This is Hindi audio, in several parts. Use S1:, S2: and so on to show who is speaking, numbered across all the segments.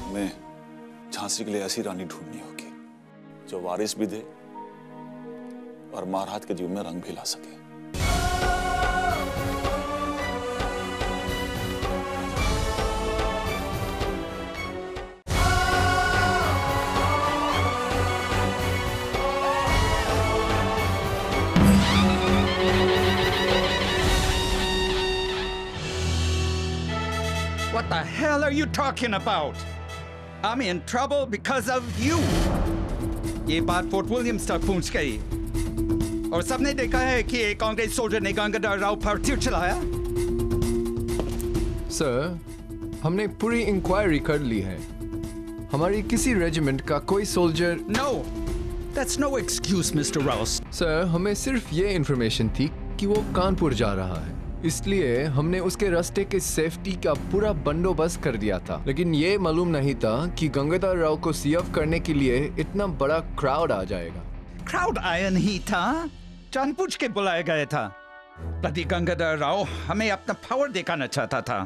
S1: हमें झांसी के लिए ऐसी रानी ढूंढनी होगी जो वारिस भी दे और महाराज के जीवन में रंग भी ला सके।
S2: What the hell are you talking about? I'm in trouble because of you. ये बात फोर्ट विलियम्स तक पहुंच गई और सबने देखा है कि एक कांग्रेस सोल्जर ने गंगाधर राव पर तीर चलाया।
S3: सर, हमने पूरी इंक्वायरी कर ली है। हमारी किसी रेजिमेंट का कोई soldier.
S2: No, that's no excuse, Mr. Rouse.
S3: Sir, हमें सिर्फ ये इंफॉर्मेशन थी कि वो कानपुर जा रहा है, इसलिए हमने उसके रास्ते के सेफ्टी का पूरा बंदोबस्त कर दिया था। लेकिन ये मालूम नहीं था कि गंगाधर राव को सीएफ करने के लिए इतना बड़ा क्राउड आ जाएगा।
S2: क्राउड आया नहीं था, जानबूझ के बुलाया गया था। प्रति गंगाधर राव हमें अपना पावर दिखाना चाहता था।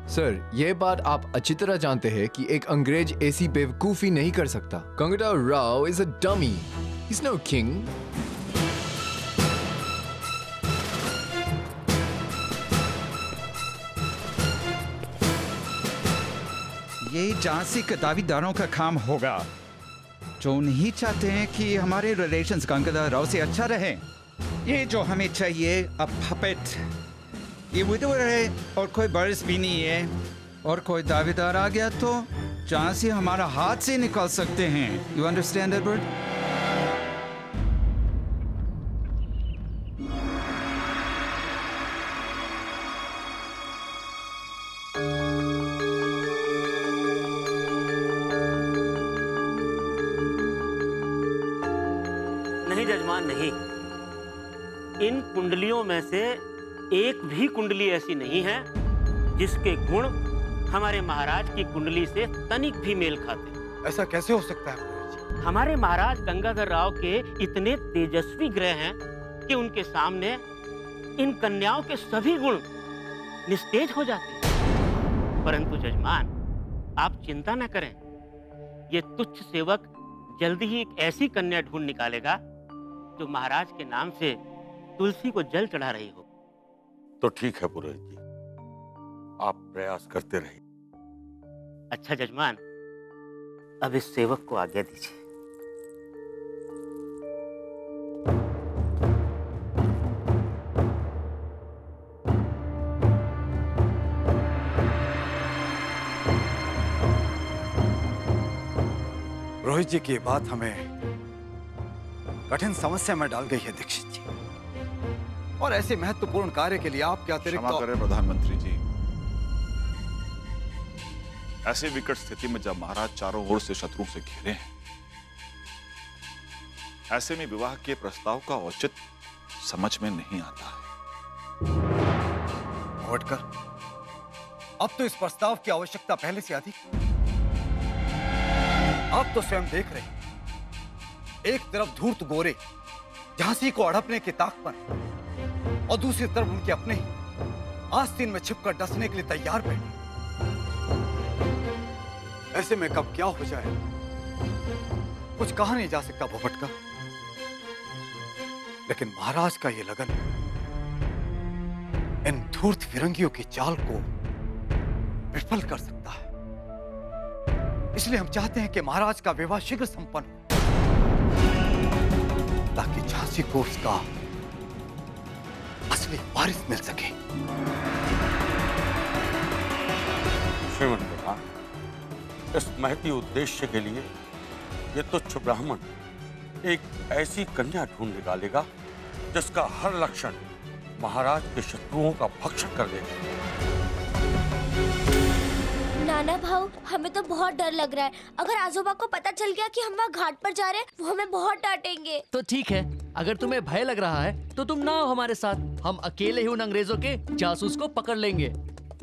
S3: सर, ये बात आप अच्छी तरह जानते हैं कि एक अंग्रेज ऐसी बेवकूफी नहीं कर सकता। Gangadhar Rao is a dummy, he is no king.
S2: ये झांसी के दावेदारों का काम होगा जो नहीं चाहते हैं कि हमारे रिलेशंस गंगाधर राव से अच्छा रहे। ये जो हमें चाहिए अब पपेट, ये विधवा है और कोई वारिस भी नहीं है, और कोई दावेदार आ गया तो झांसी हमारा हाथ से निकाल सकते हैं। You understand Edward?
S4: नहीं जजमान, नहीं। इन कुंडलियों में से एक भी कुंडली ऐसी नहीं है जिसके गुण हमारे महाराज की कुंडली से तनिक भी मेल खाते।
S5: ऐसा कैसे हो सकता है?
S4: हमारे महाराज गंगाधर राव के इतने तेजस्वी ग्रह हैं कि उनके सामने इन कन्याओं के सभी गुण निस्तेज हो जाते हैं। परंतु जजमान, आप चिंता न करें, ये तुच्छ सेवक जल्दी ही एक ऐसी कन्या ढूंढ निकालेगा जो महाराज के नाम से तुलसी को जल चढ़ा रही हो।
S6: तो ठीक है पुरोहित जी, आप प्रयास करते रहिए।
S4: अच्छा जजमान, अब इस सेवक को आज्ञा दीजिए।
S5: रोहित जी की बात हमें कठिन समस्या में डाल गई है दीक्षित जी, और ऐसे महत्वपूर्ण कार्य के लिए आपके अतिरिक्त।
S1: क्षमा करें प्रधानमंत्री जी, ऐसी विकट स्थिति में जब महाराज चारों ओर से शत्रु से घिरे हैं, ऐसे में विवाह के प्रस्ताव का औचित्य समझ में नहीं आता है।
S5: वोटकर, अब तो इस प्रस्ताव की आवश्यकता पहले से अधिक। आप तो स्वयं देख रहे हैं, एक तरफ धूर्त गोरे झांसी को हड़पने की ताक पर, और दूसरी तरफ उनके अपने ही आस्तीन में छिपकर डसने के लिए तैयार बैठे। ऐसे में कब क्या हो जाए कुछ कहा नहीं जा सकता भोपट का। लेकिन महाराज का ये लगन इन धूर्त फिरंगियों की चाल को विफल कर सकता है। इसलिए हम चाहते हैं कि महाराज का विवाह शीघ्र संपन्न हो, ताकि झांसी को उसका असली वारिस मिल सके।
S6: श्रीमन प्रधान, इस महती उद्देश्य के लिए ये तुच्छ ब्राह्मण एक ऐसी कन्या ढूंढ निकालेगा जिसका हर लक्षण महाराज के शत्रुओं का भक्षण कर देगा।
S7: नाना भाऊ, हमें तो बहुत डर लग रहा है। अगर आजोबा को पता चल गया कि हम वहाँ घाट पर जा रहे हैं, वो हमें बहुत डांटेंगे।
S8: तो ठीक है, अगर तुम्हें भय लग रहा है तो तुम ना हो हमारे साथ। हम अकेले ही उन अंग्रेजों के जासूस को पकड़ लेंगे।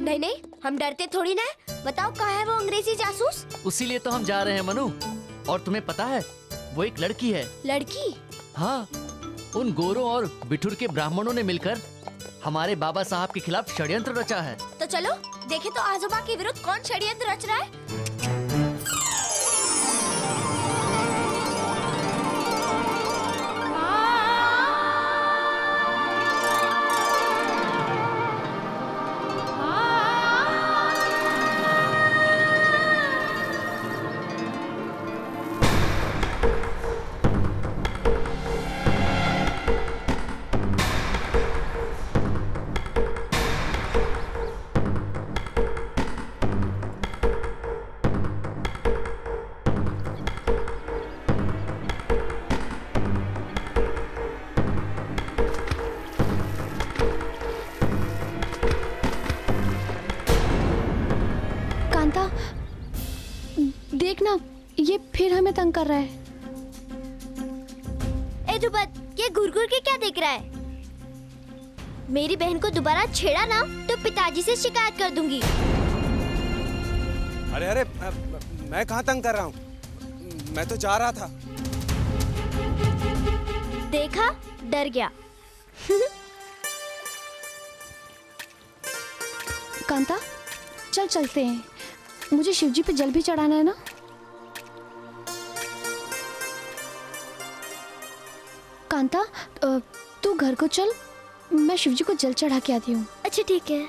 S7: नहीं नहीं, हम डरते थोड़ी ना है। बताओ कहाँ है वो अंग्रेजी जासूस?
S8: उसी लिए तो हम जा रहे हैं मनु। और तुम्हें पता है, वो एक लड़की है।
S7: लड़की?
S8: हाँ, उन गोरों और बिठुर के ब्राह्मणों ने मिलकर हमारे बाबा साहब के खिलाफ षड्यंत्र रचा है।
S7: तो चलो देखे तो आजोबा के विरुद्ध कौन षड्यंत्र रच रहा है।
S9: देखना, ये फिर हमें तंग कर रहा है।
S7: ए ध्रुपद, ये घुर-घुर के क्या देख रहा है? मेरी बहन को दोबारा छेड़ा ना तो पिताजी से शिकायत कर दूंगी।
S10: अरे अरे, मैं कहाँ तंग कर रहा हूँ? मैं तो जा रहा था।
S7: देखा, डर गया।
S9: कांता, चल चलते हैं। मुझे शिवजी पे जल भी चढ़ाना है ना। कांता, तू घर को चल, मैं शिवजी को जल चढ़ा के आती हूँ।
S7: अच्छा ठीक है।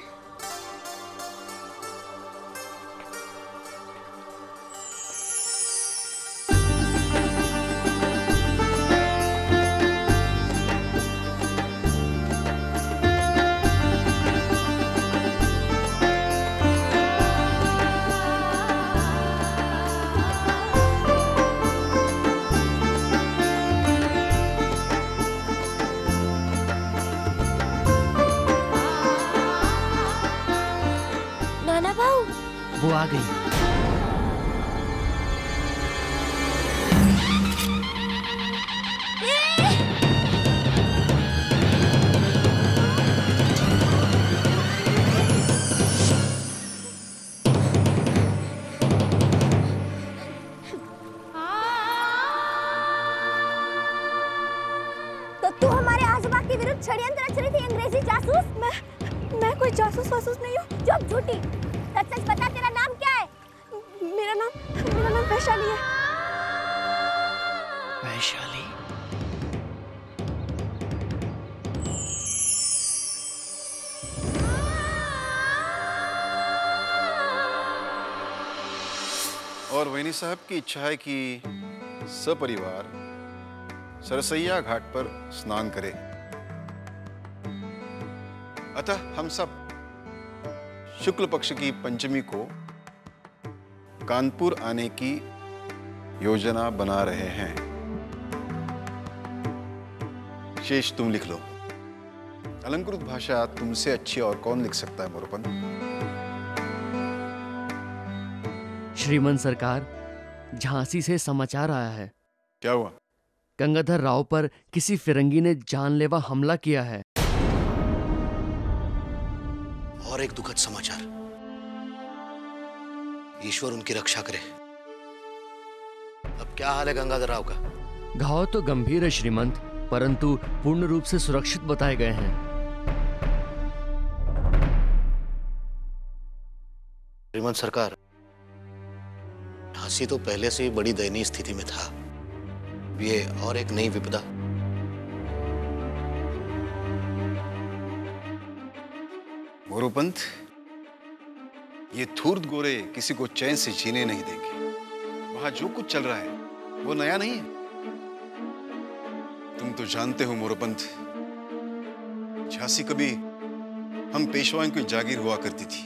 S8: वो आ गई।
S7: तो तू हमारे आजोबा के विरुद्ध षड्यंत्र रच रही थी, अंग्रेजी जासूस। मैं कोई जासूस वासूस नहीं हूँ। चुप झूठी, सच सच बता, तेरा नाम क्या है?
S9: मेरा नाम वैशाली है।
S8: वैशाली?
S11: और वैनी साहब की इच्छा है कि सपरिवार सरसैया घाट पर स्नान करें। अतः हम सब शुक्ल पक्ष की पंचमी को कानपुर आने की योजना बना रहे हैं। शेष तुम लिख लो। अलंकृत भाषा तुमसे अच्छी और कौन लिख सकता है मोरोपंत?
S8: श्रीमंत सरकार, झांसी से समाचार आया है।
S11: क्या हुआ?
S8: गंगाधर राव पर किसी फिरंगी ने जानलेवा हमला किया है।
S12: और एक दुखद समाचार, ईश्वर उनकी रक्षा करे। अब क्या हाल है गंगाधर राव का?
S8: घाव तो गंभीर है श्रीमंत, परंतु पूर्ण रूप से सुरक्षित बताए गए हैं।
S12: श्रीमंत सरकार, झांसी तो पहले से ही बड़ी दयनीय स्थिति में था। ये और एक नई विपदा।
S11: मोरोपंत, ये धूर्त गोरे किसी को चैन से जीने नहीं देंगे। वहां जो कुछ चल रहा है वो नया नहीं है। तुम तो जानते हो मोरोपंत, झांसी कभी हम पेशवाओं की जागीर हुआ करती थी।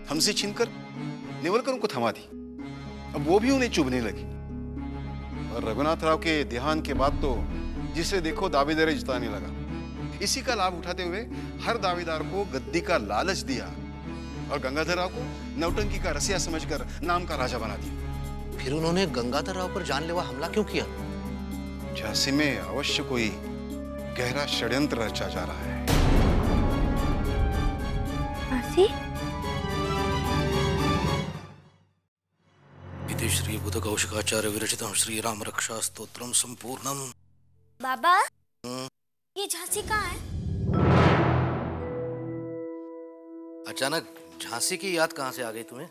S11: हमसे छीनकर नेवलकरों को थमा दी। अब वो भी उन्हें चुभने लगी। और रघुनाथ राव के देहांत के बाद तो जिसे देखो दावेदारी जिताने लगा। इसी का लाभ उठाते हुए हर दावेदार को गद्दी का लालच दिया और गंगाधर राव को नौटंकी का रसिया समझकर नाम का राजा बना दिया।
S12: फिर उन्होंने गंगाधर राव पर जानलेवा हमला क्यों किया?
S11: झांसी में अवश्य कोई गहरा षड्यंत्र रचा जा रहा है।
S12: इति श्री बुध कौशिकाचार्य विरचितं श्री राम रक्षा स्तोत्रम संपूर्णम।
S7: बाबा, ये झांसी कहाँ है?
S12: अचानक झांसी की याद कहाँ से आ गई तुम्हें?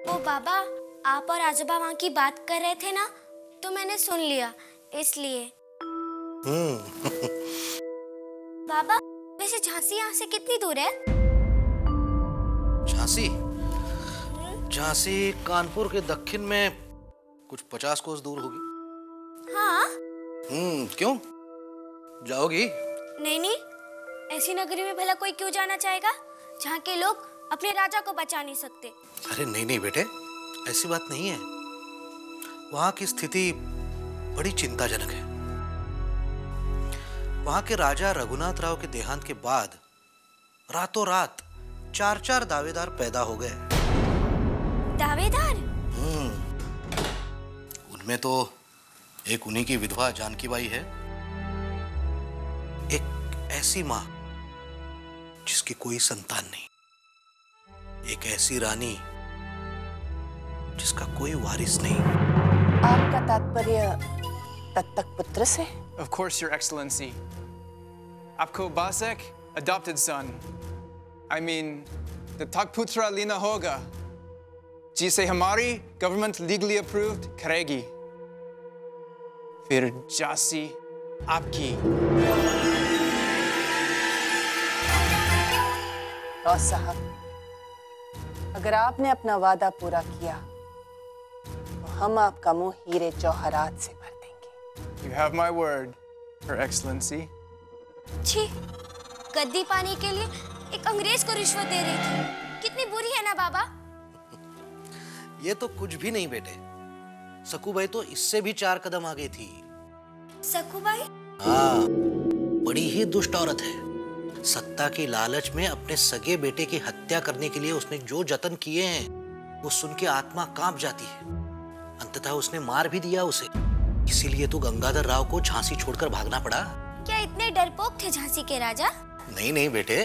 S7: ओ बाबा, आप और आजोबा वहाँ की बात कर रहे थे ना, तो मैंने सुन लिया, इसलिए। बाबा, वैसे झांसी यहाँ से कितनी दूर है?
S12: झांसी? झांसी कानपुर के दक्षिण में कुछ 50 कोस दूर होगी।
S7: हाँ?
S12: क्यों? जाओगी?
S7: नहीं, ऐसी नगरी में भला कोई क्यों जाना चाहेगा जहाँ के लोग अपने राजा को बचा नहीं सकते?
S12: अरे नहीं बेटे, ऐसी बात नहीं है। वहां की स्थिति बड़ी चिंताजनक है। वहां के राजा रघुनाथ राव के देहांत के बाद रातों रात 4 दावेदार पैदा हो गए।
S7: दावेदार?
S12: उनमें तो एक उन्हीं की विधवा जानकी बाई है, एक ऐसी मां जिसकी कोई संतान नहीं, एक ऐसी रानी जिसका कोई वारिस नहीं।
S13: आपका तात्पर्य दत्तक पुत्र से?
S14: Of course, Your Excellency. आपको बासक adopted son. I mean, दत्तक पुत्र लेना होगा, जिसे हमारी गवर्नमेंट लीगली अप्रूव्ड करेगी। फिर झांसी आपकी।
S13: और साहब, अगर आपने अपना वादा पूरा किया तो हम आपका मुंह हीरे जौहरात से भर देंगे।
S14: You have my word, Your Excellency.
S7: छी, गद्दी पाने के लिए एक अंग्रेज को रिश्वत दे रही थी। कितनी बुरी है ना बाबा?
S12: ये तो कुछ भी नहीं बेटे, सकूबाई तो इससे भी 4 कदम आगे थी।
S7: सकूबाई?
S12: हाँ, बड़ी ही दुष्ट औरत है। सत्ता की लालच में अपने सगे बेटे की हत्या करने के लिए उसने जो जतन किए हैं, वो सुन के आत्मा कांप जाती है। अंततः उसने मार भी दिया उसे। इसीलिए तो गंगाधर राव को झांसी छोड़कर भागना पड़ा।
S7: क्या इतने डरपोक थे झांसी के राजा?
S12: नहीं बेटे,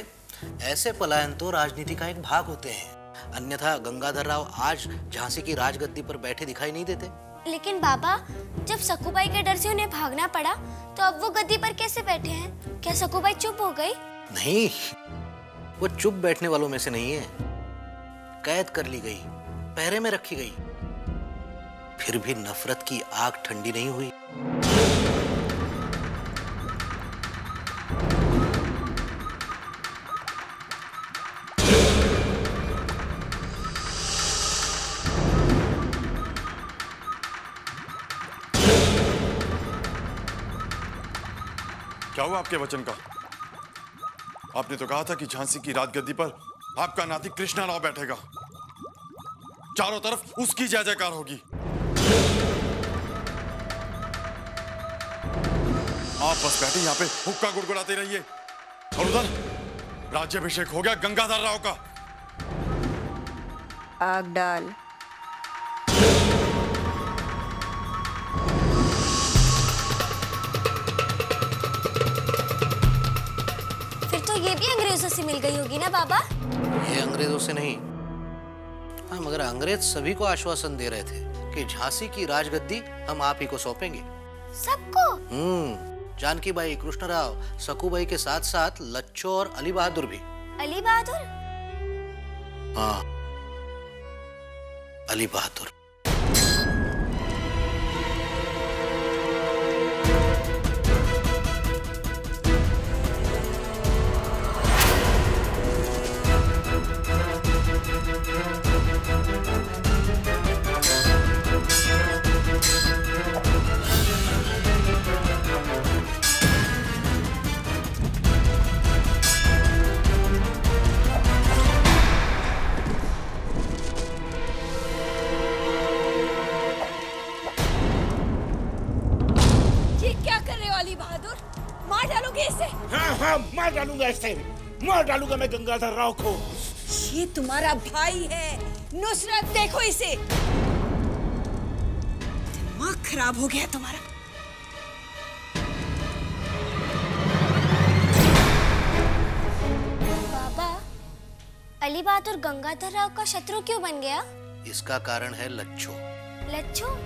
S12: ऐसे पलायन तो राजनीति का एक भाग होते हैं। अन्यथा गंगाधर राव आज झांसी की राजगद्दी पर बैठे दिखाई नहीं देते।
S7: लेकिन बाबा, जब सकूबाई के डर से उन्हें भागना पड़ा, तो अब वो गद्दी पर कैसे बैठे हैं? क्या सकूबाई चुप हो गई?
S12: नहीं, वो चुप बैठने वालों में से नहीं है। कैद कर ली गई, पहरे में रखी गई, फिर भी नफरत की आग ठंडी नहीं हुई।
S15: क्या हुआ आपके वचन का? आपने तो कहा था कि झांसी की राजगद्दी पर आपका नाती कृष्णा राव बैठेगा, चारों तरफ उसकी जय जयकार होगी। आप बस बैठे यहाँ पे हुक्का गुड़गुड़ाते रहिए। और उधर राज्याभिषेक हो गया गंगाधर राव का।
S13: आग डाल।
S7: ये भी अंग्रेजों से मिल गई होगी ना बाबा?
S12: ये अंग्रेजों से नहीं। हाँ, मगर अंग्रेज सभी को आश्वासन दे रहे थे कि झांसी की राजगद्दी हम आप ही को सौंपेंगे।
S7: सबको?
S12: जानकी बाई, कृष्णराव, सकूबाई के साथ साथ लच्छो और अली बहादुर भी।
S7: अली बहादुर?
S12: हाँ, अली बहादुर।
S16: मार डालूंगा इसे, मार डालूंगा मैं गंगाधर राव को।
S17: ये तुम्हारा भाई है नुसरत, देखो इसे। दिमाग खराब हो गया तुम्हारा।
S7: बाबा, अली बहादुर गंगाधर राव का शत्रु क्यों बन गया?
S12: इसका कारण है लच्छो।
S7: लच्छो?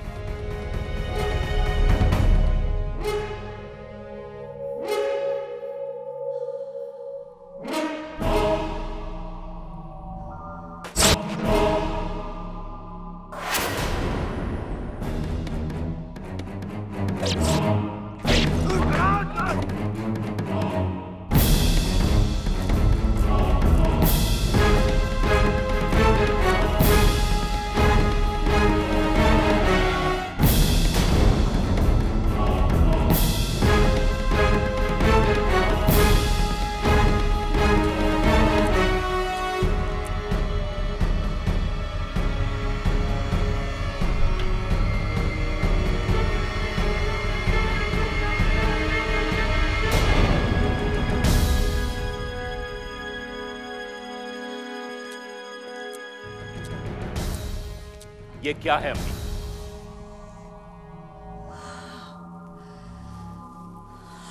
S16: ये क्या है अम्मी?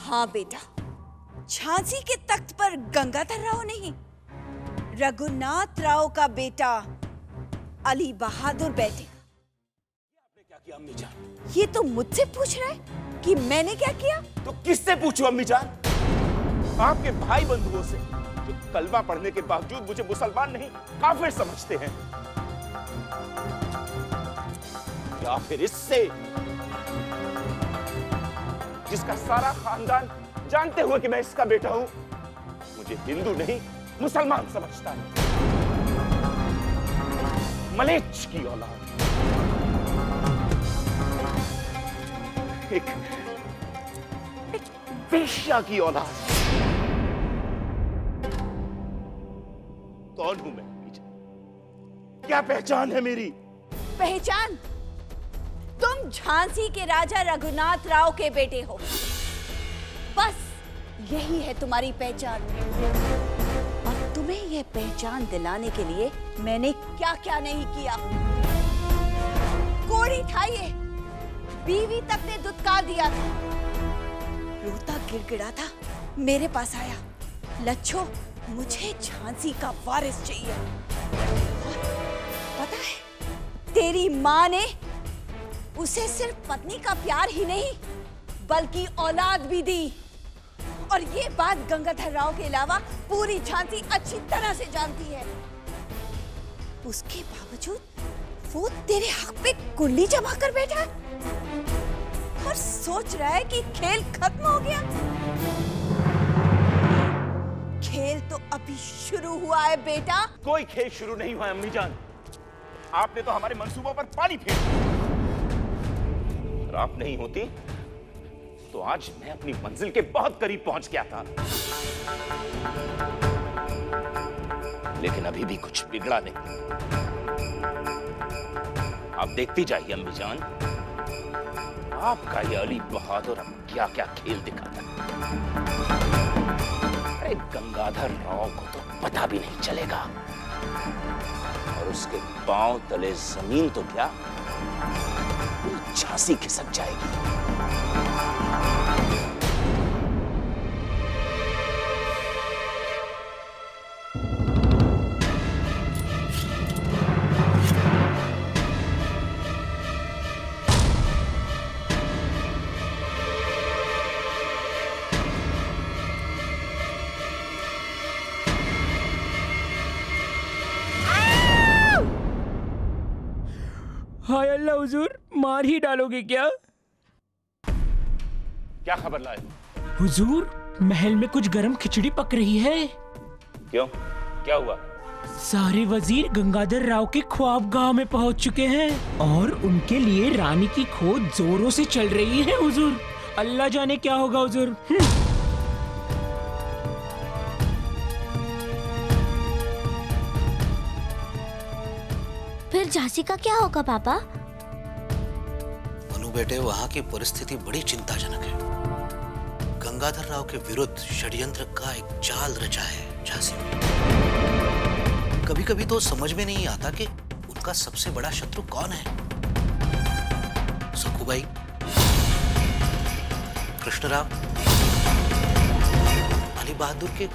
S17: हाँ बेटा, झांसी के तख्त पर गंगाधर राव नहीं, रघुनाथ राव का बेटा अली बहादुर बैठे।
S16: आपने क्या किया अम्मी जान?
S17: ये तो मुझसे पूछ रहा है कि मैंने क्या किया?
S16: तो किससे पूछूं अम्मी जान? आपके भाई बंधुओं से, जो कलमा पढ़ने के बावजूद मुझे मुसलमान नहीं काफिर समझते हैं, या फिर इससे जिसका सारा खानदान जानते हुए कि मैं इसका बेटा हूं मुझे हिंदू नहीं मुसलमान समझता है। मलेच्छ की औलाद, एक वेश्या की औलाद। कौन हूं मैं? क्या पहचान है मेरी?
S17: पहचान? तुम झांसी के राजा रघुनाथ राव के बेटे हो, बस यही है तुम्हारी पहचान। और तुम्हें यह पहचान दिलाने के लिए मैंने क्या क्या नहीं किया। कोड़ी था ये, बीवी तक ने दुत्कार दिया था, रोता गिड़गिड़ा था, मेरे पास आया, लच्छो मुझे झांसी का वारिस चाहिए। पता है तेरी माँ ने उसे सिर्फ पत्नी का प्यार ही नहीं बल्कि औलाद भी दी, और ये बात गंगाधर राव के अलावा पूरी झांसी अच्छी तरह से जानती है। उसके बावजूद वो तेरे हक पे कुंडली जमा कर बैठा है और सोच रहा है कि खेल खत्म हो गया। खेल तो अभी शुरू हुआ है बेटा।
S16: कोई खेल शुरू नहीं हुआ अम्मी जान, आपने तो हमारे मंसूबों पर पानी फेर दिया। अगर आप नहीं होती तो आज मैं अपनी मंजिल के बहुत करीब पहुंच गया था। लेकिन अभी भी कुछ बिगड़ा नहीं। आप देखती जाइए अम्मी जान, आपका ये अली बहादुर अब क्या क्या खेल दिखाता है। अरे गंगाधर राव को तो पता भी नहीं चलेगा, और उसके पांव तले जमीन तो क्या झांसी खिसक जाएगी।
S18: हाय अल्लाह हुजूर, मार ही डालोगे क्या?
S16: क्या खबर लाए?
S18: हुजूर, महल में कुछ गरम खिचड़ी पक रही है।
S16: क्यों, क्या हुआ?
S18: सारे वजीर गंगाधर राव के ख्वाब गांव में पहुंच चुके हैं और उनके लिए रानी की खोज जोरों से चल रही है हुजूर। अल्लाह जाने क्या होगा हुजूर।
S7: फिर झांसी का क्या होगा पापा?
S12: मनु बेटे, वहां की परिस्थिति बड़ी चिंताजनक है। गंगाधर राव के विरुद्ध षड्यंत्र का एक जाल रचा है झांसी में। कभी कभी तो समझ में नहीं आता कि उनका सबसे बड़ा शत्रु कौन है। सखूबाई, कृष्णराव, अली बहादुर के